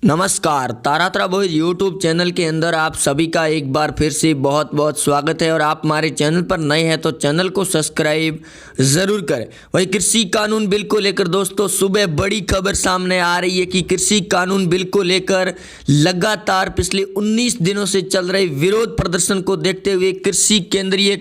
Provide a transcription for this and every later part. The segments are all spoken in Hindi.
नमस्कार, तारातरा बॉयज यूट्यूब चैनल के अंदर आप सभी का एक बार फिर से बहुत बहुत स्वागत है। और आप हमारे चैनल पर नए हैं तो चैनल को सब्सक्राइब ज़रूर करें। वही कृषि कानून बिल को लेकर दोस्तों सुबह बड़ी खबर सामने आ रही है कि कृषि कानून बिल को लेकर लगातार पिछले 19 दिनों से चल रहे विरोध प्रदर्शन को देखते हुए कृषि केंद्रीय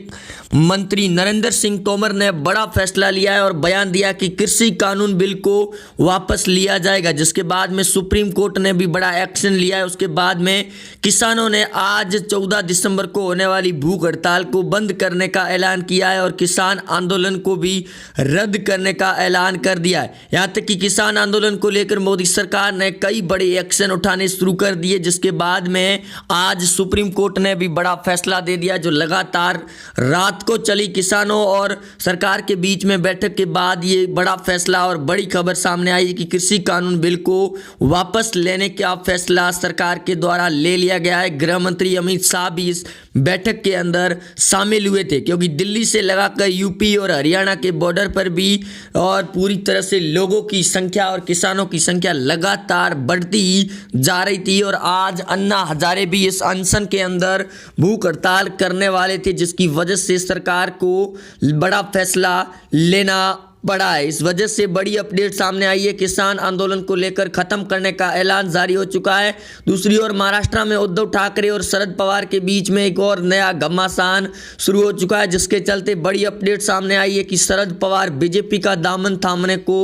मंत्री नरेंद्र सिंह तोमर ने बड़ा फैसला लिया है और बयान दिया कि कृषि कानून बिल को वापस लिया जाएगा, जिसके बाद में सुप्रीम कोर्ट ने भी बड़ा एक्शन लिया है। उसके बाद में किसानों ने आज 14 दिसंबर को होने वाली भूख हड़ताल को बंद करने का ऐलान किया है और किसान आंदोलन को भी रद्द करने का ऐलान कर दिया है। यहाँ तक कि किसान आंदोलन को लेकर मोदी सरकार ने कई बड़े एक्शन उठाने शुरू कर दिए, जिसके बाद में आज सुप्रीम कोर्ट ने भी बड़ा फैसला दे दिया। जो लगातार रात को चली किसानों और सरकार के बीच में बैठक के बाद ये बड़ा फैसला और बड़ी खबर सामने आई है कि कृषि कानून बिल को वापस लेने का फैसला सरकार के द्वारा ले लिया गया है। गृह मंत्री अमित शाह भी इस बैठक के अंदर शामिल हुए थे, क्योंकि दिल्ली से लगाकर यूपी और हरियाणा के बॉर्डर पर भी और पूरी तरह से लोगों की संख्या और किसानों की संख्या लगातार बढ़ती ही जा रही थी। और आज अन्ना हजारे भी इस अनशन के अंदर भूख हड़ताल करने वाले थे, जिसकी वजह से सरकार को बड़ा फैसला लेना पड़ा है। इस वजह से बड़ी अपडेट सामने आई है। किसान आंदोलन को लेकर खत्म करने का ऐलान जारी हो चुका है। दूसरी ओर महाराष्ट्र में उद्धव ठाकरे और शरद पवार के बीच में एक और नया घमासान शुरू हो चुका है, जिसके चलते बड़ी अपडेट सामने आई है कि शरद पवार बीजेपी का दामन थामने को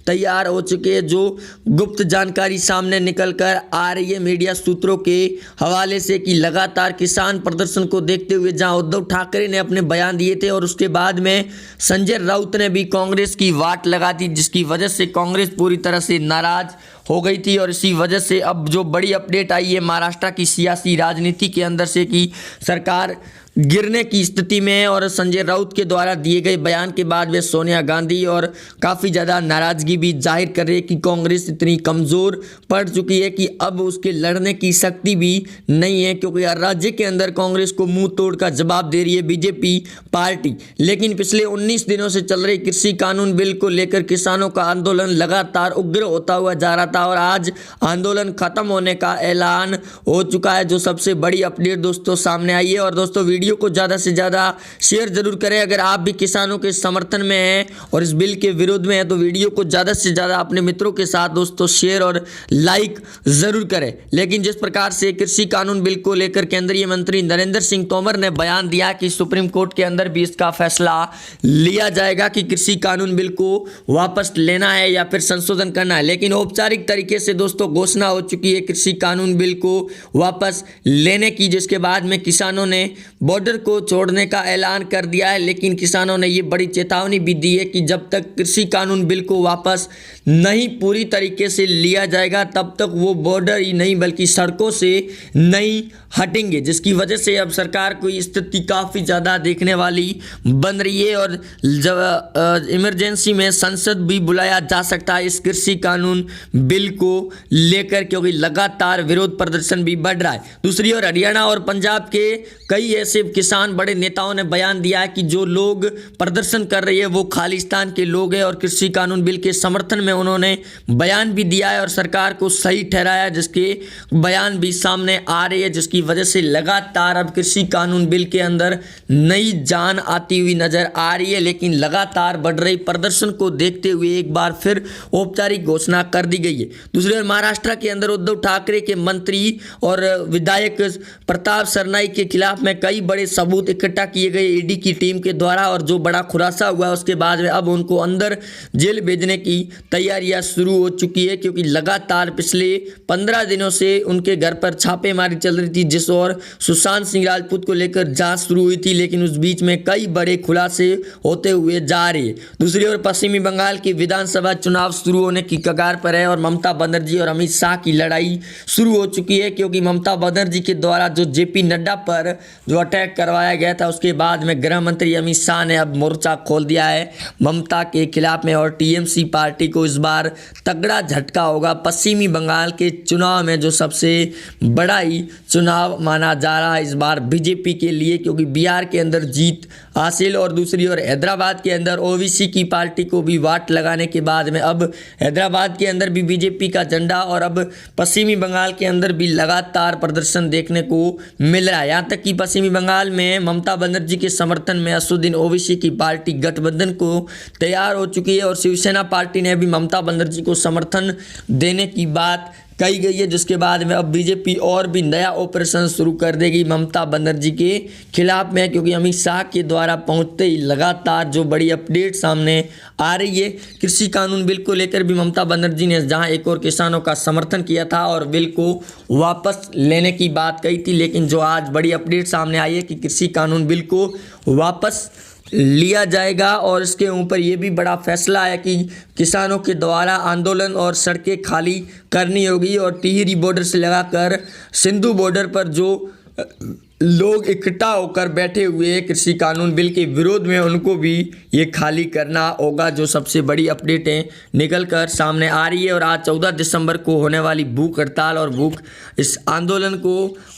तैयार हो चुके हैं। जो गुप्त जानकारी सामने निकल कर आ रही है मीडिया सूत्रों के हवाले से कि लगातार किसान प्रदर्शन को देखते हुए जहां उद्धव ठाकरे ने अपने बयान दिए थे और उसके बाद में संजय राउत ने भी कांग्रेस की वाट लगा दी, जिसकी वजह से कांग्रेस पूरी तरह से नाराज हो गई थी। और इसी वजह से अब जो बड़ी अपडेट आई है महाराष्ट्र की सियासी राजनीति के अंदर से कि सरकार गिरने की स्थिति में है। और संजय राउत के द्वारा दिए गए बयान के बाद वे सोनिया गांधी और काफ़ी ज़्यादा नाराज़गी भी जाहिर कर रही है कि कांग्रेस इतनी कमज़ोर पड़ चुकी है कि अब उसके लड़ने की शक्ति भी नहीं है, क्योंकि राज्य के अंदर कांग्रेस को मुंह तोड़ का जवाब दे रही है बीजेपी पार्टी। लेकिन पिछले 19 दिनों से चल रही कृषि कानून बिल को लेकर किसानों का आंदोलन लगातार उग्र होता हुआ जा रहा था और आज आंदोलन खत्म होने का ऐलान हो चुका है। जो सबसे बड़ी अपडेट दोस्तों सामने आई है। और दोस्तों वीडियो को ज़्यादा से ज़्यादा शेयर जरूर करें। अगर आप भी किसानों के समर्थन में हैं और इस बिल के विरोध में हैं तो वीडियो को ज़्यादा से ज़्यादा अपने मित्रों के साथ दोस्तों शेयर और लाइक ज़रूर करें। लेकिन जिस प्रकार से कृषि कानून बिल को लेकर केंद्रीय मंत्री नरेंद्र सिंह तोमर ने बयान दिया कि सुप्रीम कोर्ट के अंदर भी इसका फैसला लिया जाएगा कि कृषि कानून बिल को वापस लेना है या फिर संशोधन करना है, लेकिन औपचारिक तरीके से दोस्तों घोषणा हो चुकी है कृषि कानून बिल को वापस लेने की, जिसके बाद में किसानों ने बॉर्डर को छोड़ने का ऐलान कर दिया है। लेकिन किसानों ने ये बड़ी चेतावनी भी दी है कि जब तक कृषि कानून बिल को वापस नहीं पूरी तरीके से लिया जाएगा तब तक वो बॉर्डर ही नहीं बल्कि सड़कों से नहीं हटेंगे, जिसकी वजह से अब सरकार को स्थिति काफ़ी ज़्यादा देखने वाली बन रही है। और जब इमरजेंसी में संसद भी बुलाया जा सकता है इस कृषि कानून बिल को लेकर, क्योंकि लगातार विरोध प्रदर्शन भी बढ़ रहा है। दूसरी ओर हरियाणा और पंजाब के कई ऐसे किसान बड़े नेताओं ने बयान दिया है कि जो लोग प्रदर्शन कर रहे हैं वो खालिस्तान के लोग हैं और कृषि कानून बिल के समर्थन में उन्होंने बयान भी दिया है और सरकार को सही ठहराया, जिसके बयान भी सामने आ रहे हैं, जिसकी वजह से लगातार अब कृषि कानून बिल के अंदर नई जान आती हुई नजर आ रही है। लेकिन लगातार बढ़ रही प्रदर्शन को देखते हुए एक बार फिर औपचारिक घोषणा कर दी गई है। दूसरी ओर महाराष्ट्र के अंदर उद्धव ठाकरे के मंत्री और विधायक प्रताप सरनाईक के खिलाफ में कई बड़े सबूत इकट्ठा किए गए ईडी की टीम के द्वारा, और जो बड़ा खुलासा हुआ उसके बाद में अब उनको अंदर जेल भेजने की तैयारियां शुरू हो चुकी है, क्योंकि लगातार पिछले 15 दिनों से उनके घर पर छापेमारी चल रही थी, जिस और सुशांत सिंह राजपूत को लेकर जांच शुरू हुई थी। लेकिन उस बीच में कई बड़े खुलासे होते हुए जा रहे हैं। दूसरी ओर पश्चिमी बंगाल की विधानसभा चुनाव शुरू होने की कगार पर है और ममता बनर्जी और अमित शाह की लड़ाई शुरू हो चुकी है, क्योंकि ममता बनर्जी के द्वारा जो जेपी नड्डा पर जो अटैक करवाया गया था, उसके बाद में गृह मंत्री अमित शाह ने अब मोर्चा खोल दिया है ममता के खिलाफ में। और टीएमसी पार्टी को इस बार तगड़ा झटका होगा। पश्चिमी बंगाल के चुनाव में जो सबसे बड़ा ही चुनाव माना जा रहा है इस बार बीजेपी के लिए, क्योंकि बिहार के अंदर जीत हासिल और दूसरी ओर हैदराबाद के अंदर ओबीसी की पार्टी को भी वाट लगाने के बाद में अब हैदराबाद के अंदर भी बीजेपी का झंडा और अब पश्चिमी बंगाल के अंदर भी लगातार प्रदर्शन देखने को मिल रहा है। यहाँ तक कि पश्चिमी बंगाल में ममता बनर्जी के समर्थन में असुद्दीन ओवैसी की पार्टी गठबंधन को तैयार हो चुकी है और शिवसेना पार्टी ने भी ममता बनर्जी को समर्थन देने की बात कही गई है, जिसके बाद में अब बीजेपी और भी नया ऑपरेशन शुरू कर देगी ममता बनर्जी के खिलाफ में, क्योंकि अमित शाह के द्वारा पहुंचते ही लगातार जो बड़ी अपडेट सामने आ रही है। कृषि कानून बिल को लेकर भी ममता बनर्जी ने जहां एक और किसानों का समर्थन किया था और बिल को वापस लेने की बात कही थी, लेकिन जो आज बड़ी अपडेट सामने आई है कि कृषि कानून बिल को वापस लिया जाएगा और इसके ऊपर ये भी बड़ा फैसला है कि किसानों के द्वारा आंदोलन और सड़कें खाली करनी होगी और टिहरी बॉर्डर से लगाकर सिंधु बॉर्डर पर जो लोग इकट्ठा होकर बैठे हुए हैं कृषि कानून बिल के विरोध में, उनको भी ये खाली करना होगा। जो सबसे बड़ी अपडेटें निकल कर सामने आ रही है और आज 14 दिसंबर को होने वाली भूख हड़ताल और भूख इस आंदोलन को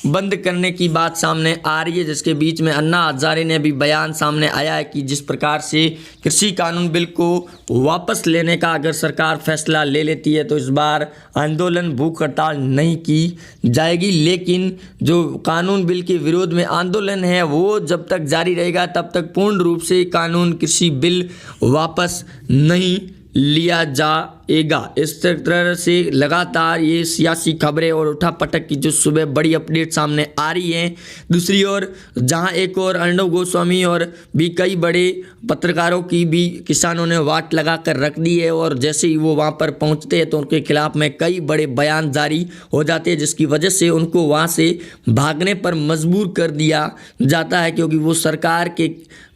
बंद करने की बात सामने आ रही है, जिसके बीच में अन्ना हजारे ने भी बयान सामने आया है कि जिस प्रकार से कृषि कानून बिल को वापस लेने का अगर सरकार फैसला ले लेती है तो इस बार आंदोलन भूख हड़ताल नहीं की जाएगी, लेकिन जो कानून बिल के विरोध में आंदोलन है वो जब तक जारी रहेगा तब तक पूर्ण रूप से कानून कृषि बिल वापस नहीं लिया जाएगा। इस तरह से लगातार ये सियासी खबरें और उठापटक की जो सुबह बड़ी अपडेट सामने आ रही है। दूसरी ओर जहां एक और अर्णव गोस्वामी और भी कई बड़े पत्रकारों की भी किसानों ने वाट लगा कर रख दी है और जैसे ही वो वहां पर पहुंचते हैं तो उनके खिलाफ में कई बड़े बयान जारी हो जाते हैं, जिसकी वजह से उनको वहां से भागने पर मजबूर कर दिया जाता है, क्योंकि वो सरकार के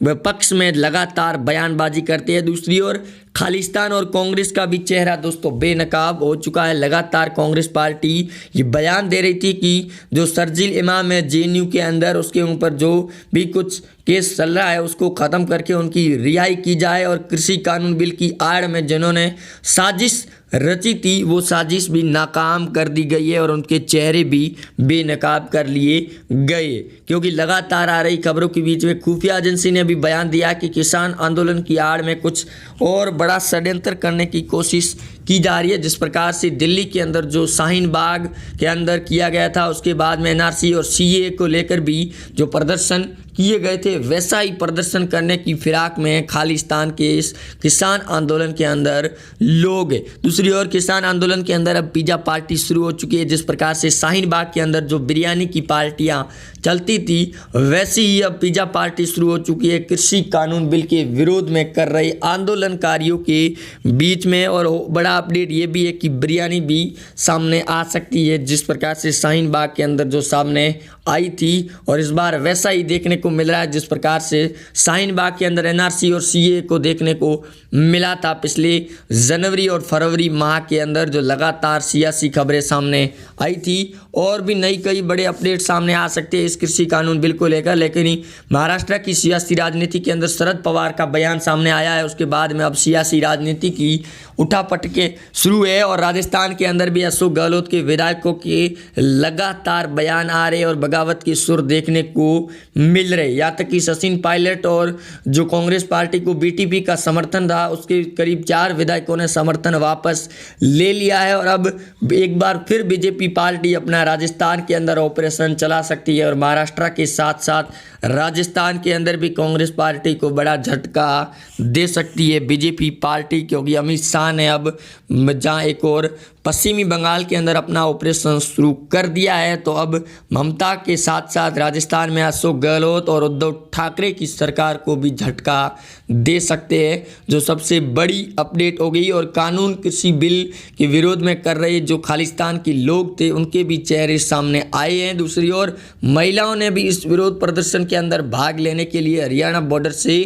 पक्ष में लगातार बयानबाजी करते हैं। दूसरी ओर खालिस्तान और कांग्रेस का भी चेहरा दोस्तों बेनकाब हो चुका है। लगातार कांग्रेस पार्टी ये बयान दे रही थी कि जो शर्जील इमाम है जेएनयू के अंदर, उसके ऊपर जो भी कुछ केस चल रहा है उसको ख़त्म करके उनकी रिहाई की जाए और कृषि कानून बिल की आड़ में जिन्होंने साजिश रची थी वो साजिश भी नाकाम कर दी गई है और उनके चेहरे भी बेनकाब कर लिए गए, क्योंकि लगातार आ रही खबरों के बीच में खुफिया एजेंसी ने भी बयान दिया कि किसान आंदोलन की आड़ में कुछ और बड़ा षड्यंत्र करने की कोशिश की जा रही है। जिस प्रकार से दिल्ली के अंदर जो शाहीन बाग के अंदर किया गया था, उसके बाद में एनआरसी और सीएए को लेकर भी जो प्रदर्शन किए गए थे, वैसा ही प्रदर्शन करने की फिराक में खालिस्तान के इस किसान आंदोलन के अंदर लोग हैं। दूसरी ओर किसान आंदोलन के अंदर अब पिज़्ज़ा पार्टी शुरू हो चुकी है। जिस प्रकार से शाहीन बाग के अंदर जो बिरयानी की पार्टियां चलती थी, वैसी ही अब पिज़्ज़ा पार्टी शुरू हो चुकी है कृषि कानून बिल के विरोध में कर रहे आंदोलनकारियों के बीच में। और बड़ा अपडेट ये भी है कि बिरयानी भी सामने आ सकती है, जिस प्रकार से शाहीन बाग के अंदर जो सामने आई थी, और इस बार वैसा ही देखने को मिल रहा है जिस प्रकार से शाहीन बाग के अंदर एनआरसी और सीए को देखने को मिला था पिछले जनवरी और फरवरी माह के अंदर, जो लगातार सियासी खबरें सामने आई थी। और भी नई कई बड़े अपडेट सामने आ सकते हैं इस कृषि कानून बिल को लेकर, लेकिन महाराष्ट्र की सियासी राजनीति के अंदर शरद पवार का बयान सामने आया है। उसके बाद में अब सियासी राजनीति की उठापटके शुरू है और राजस्थान के अंदर भी अशोक गहलोत के विधायकों के लगातार बयान आ रहे और बगावत के सुर देखने को मिल रहे। यहाँ तक कि सचिन पायलट और जो कांग्रेस पार्टी को बीटीपी का समर्थन था, उसके करीब 4 विधायकों ने समर्थन वापस ले लिया है और अब एक बार फिर बीजेपी पार्टी अपना राजस्थान के अंदर ऑपरेशन चला सकती है और महाराष्ट्र के साथ साथ राजस्थान के अंदर भी कांग्रेस पार्टी को बड़ा झटका दे सकती है बीजेपी पार्टी, क्योंकि अमित शाह ने अब जहां एक और पश्चिमी बंगाल के अंदर अपना ऑपरेशन शुरू कर दिया है, तो अब ममता के साथ साथ राजस्थान में अशोक गहलोत और उद्धव ठाकरे की सरकार को भी झटका दे सकते हैं, जो सबसे बड़ी अपडेट हो गई। और कानून कृषि बिल के विरोध में कर रहे जो खालिस्तान के लोग थे, उनके भी चेहरे सामने आए हैं। दूसरी ओर महिलाओं ने भी इस विरोध प्रदर्शन के अंदर भाग लेने के लिए हरियाणा बॉर्डर से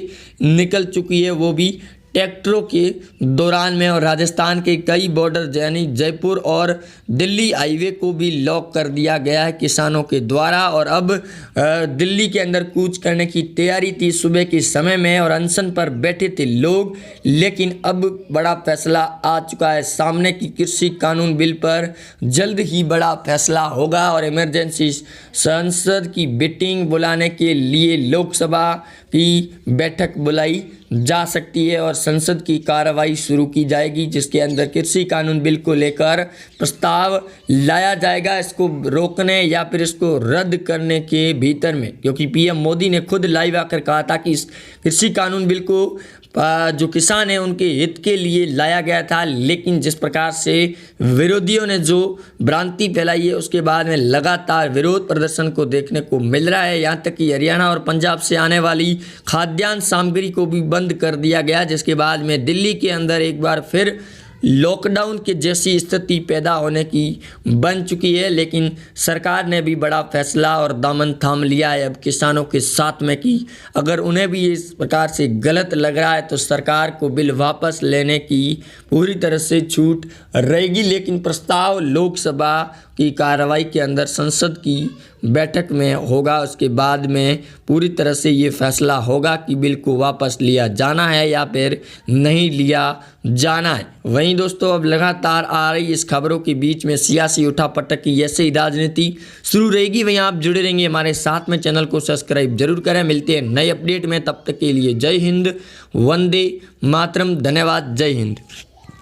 निकल चुकी है, वो भी ट्रैक्टरों के दौरान में, और राजस्थान के कई बॉर्डर यानी जयपुर और दिल्ली हाईवे को भी लॉक कर दिया गया है किसानों के द्वारा। और अब दिल्ली के अंदर कूच करने की तैयारी थी सुबह के समय में और अनशन पर बैठे थे लोग, लेकिन अब बड़ा फैसला आ चुका है सामने की कृषि कानून बिल पर जल्द ही बड़ा फैसला होगा और इमरजेंसी संसद की मीटिंग बुलाने के लिए लोकसभा की बैठक बुलाई जा सकती है और संसद की कार्रवाई शुरू की जाएगी, जिसके अंदर कृषि कानून बिल को लेकर प्रस्ताव लाया जाएगा इसको रोकने या फिर इसको रद्द करने के भीतर में, क्योंकि पीएम मोदी ने खुद लाइव आकर कहा था कि इस कृषि कानून बिल को जो किसान हैं उनके हित के लिए लाया गया था। लेकिन जिस प्रकार से विरोधियों ने जो भ्रांति फैलाई है उसके बाद में लगातार विरोध प्रदर्शन को देखने को मिल रहा है। यहाँ तक कि हरियाणा और पंजाब से आने वाली खाद्यान्न सामग्री को भी बंद कर दिया गया, जिसके बाद में दिल्ली के अंदर एक बार फिर लॉकडाउन के जैसी स्थिति पैदा होने की बन चुकी है। लेकिन सरकार ने भी बड़ा फैसला और दामन थाम लिया है अब किसानों के साथ में कि अगर उन्हें भी इस प्रकार से गलत लग रहा है तो सरकार को बिल वापस लेने की पूरी तरह से छूट रहेगी। लेकिन प्रस्ताव लोकसभा की कार्रवाई के अंदर संसद की बैठक में होगा, उसके बाद में पूरी तरह से ये फैसला होगा कि बिल को वापस लिया जाना है या फिर नहीं लिया जाना है। वहीं दोस्तों अब लगातार आ रही इस खबरों के बीच में सियासी उठापटक की ऐसे ही राजनीति शुरू रहेगी। वहीं आप जुड़े रहेंगे हमारे साथ में, चैनल को सब्सक्राइब जरूर करें। मिलते हैं नए अपडेट में, तब तक के लिए जय हिंद, वंदे मातरम, धन्यवाद, जय हिंद।